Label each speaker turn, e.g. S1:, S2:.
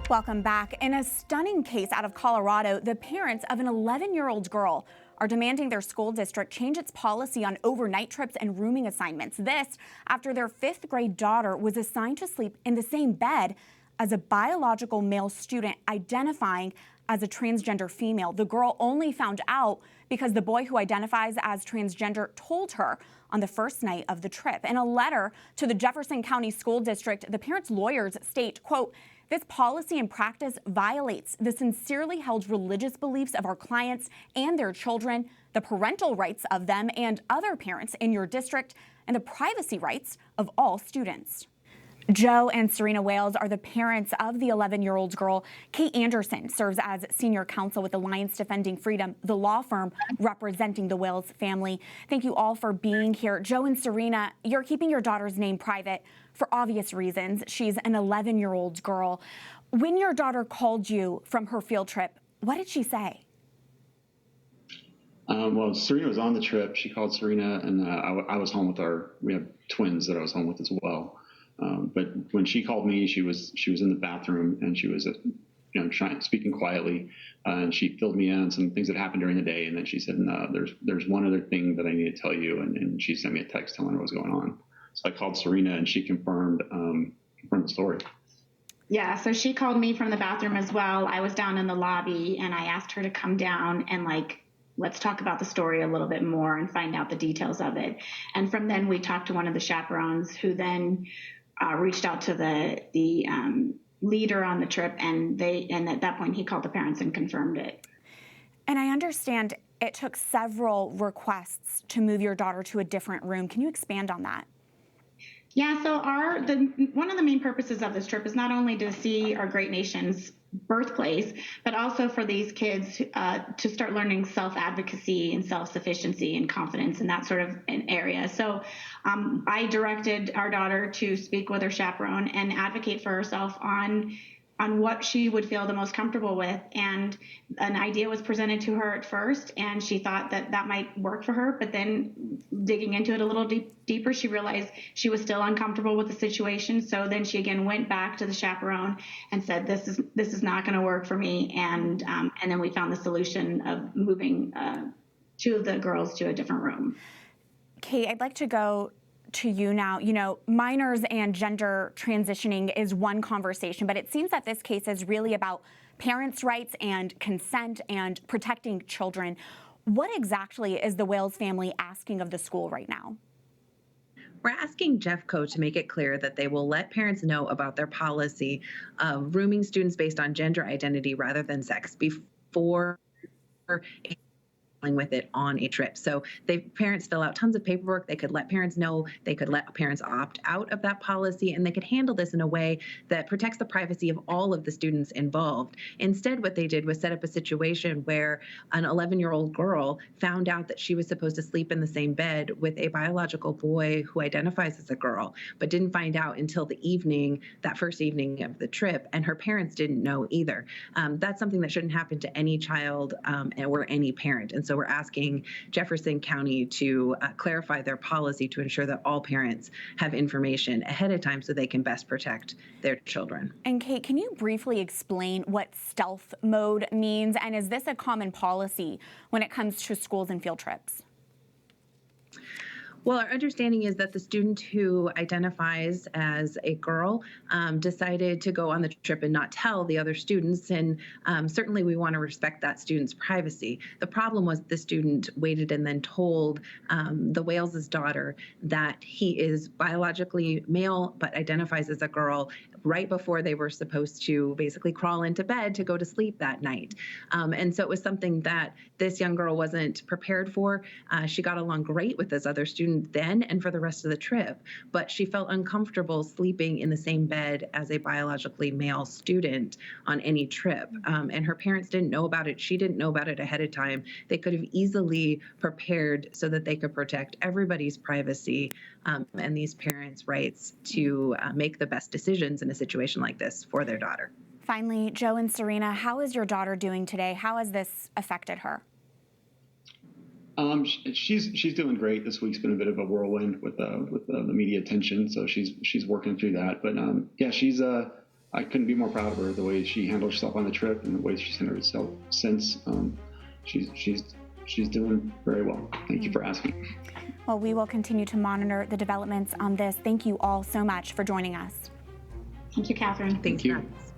S1: Welcome back. In a stunning case out of Colorado, the parents of an 11-year-old girl are demanding their school district change its policy on overnight trips and rooming assignments. This after their 5th grade daughter was assigned to sleep in the same bed as a biological male student identifying as a transgender female. The girl only found out because the boy who identifies as transgender told her on the first night of the trip. In a letter to the Jefferson County School District, the parents' lawyers state, quote, "This policy and practice violates the sincerely held religious beliefs of our clients and their children, the parental rights of them and other parents in your district, and the privacy rights of all students." Joe and Serena Wailes are the parents of the 11-year-old girl. Kate Anderson serves as senior counsel with Alliance Defending Freedom, the law firm representing the Wailes family. Thank you all for being here. Joe and Serena, you're keeping your daughter's name private for obvious reasons. She's an 11-year-old girl. When your daughter called you from her field trip, what did she say?
S2: Well, Serena was on the trip. She called Serena, and I was home with we have twins that I was home with as well. But when she called me, she was in the bathroom, and she was speaking quietly, and she filled me in on some things that happened during the day. And then she said, "No, there's one other thing that I need to tell you," and she sent me a text telling her what was going on. So I called Serena, and she confirmed the story.
S3: Yeah, so she called me from the bathroom as well. I was down in the lobby, and I asked her to come down and let's talk about the story a little bit more and find out the details of it. And from then we talked to one of the chaperones, who then reached out to the leader on the trip, and at that point he called the parents and confirmed it.
S1: And I understand it took several requests to move your daughter to a different room. Can you expand on that?
S3: Yeah, so one of the main purposes of this trip is not only to see our great nation's birthplace, but also for these kids to start learning self-advocacy and self-sufficiency and confidence in that sort of an area. So I directed our daughter to speak with her chaperone and advocate for herself on what she would feel the most comfortable with. And an idea was presented to her at first, and she thought that might work for her. But then digging into it a little deeper, she realized she was still uncomfortable with the situation. So then she again went back to the chaperone and said, this is not going to work for me. And then we found the solution of moving two of the girls to a different room.
S1: Kate, I'd like to go to you now. You know, minors and gender transitioning is one conversation, but it seems that this case is really about parents' rights and consent and protecting children. What exactly is the Wailes family asking of the school right now?
S4: We're asking Jeffco to make it clear that they will let parents know about their policy of rooming students based on gender identity rather than sex before with it on a trip. So parents fill out tons of paperwork. They could let parents know, they could let parents opt out of that policy, and they could handle this in a way that protects the privacy of all of the students involved. Instead, what they did was set up a situation where an 11-year-old girl found out that she was supposed to sleep in the same bed with a biological boy who identifies as a girl, but didn't find out until the evening, that first evening of the trip, and her parents didn't know either. That's something that shouldn't happen to any child or any parent. And so we're asking Jefferson County to clarify their policy to ensure that all parents have information ahead of time so they can best protect their children.
S1: And Kate, can you briefly explain what stealth mode means? And is this a common policy when it comes to schools and field trips?
S4: Well, our understanding is that the student who identifies as a girl decided to go on the trip and not tell the other students, and certainly we want to respect that student's privacy. The problem was the student waited and then told the Wailes' daughter that he is biologically male but identifies as a girl right before they were supposed to basically crawl into bed to go to sleep that night. And so it was something that this young girl wasn't prepared for. She got along great with this other student then and for the rest of the trip, but she felt uncomfortable sleeping in the same bed as a biologically male student on any trip. And her parents didn't know about it. She didn't know about it ahead of time. They could have easily prepared so that they could protect everybody's privacy and these parents' rights to make the best decisions in a situation like this for their daughter.
S1: Finally, Joe and Serena, how is your daughter doing today? How has this affected her?
S2: She's doing great. This week's been a bit of a whirlwind with the media attention, so she's working through that. But yeah, she's I couldn't be more proud of her, the way she handled herself on the trip and the way she's handled herself since. She's doing very well. Thank you for asking.
S1: Well, we will continue to monitor the developments on this. Thank you all so much for joining us.
S3: Thank you, Catherine.
S4: Thanks,
S2: you.
S4: Travis.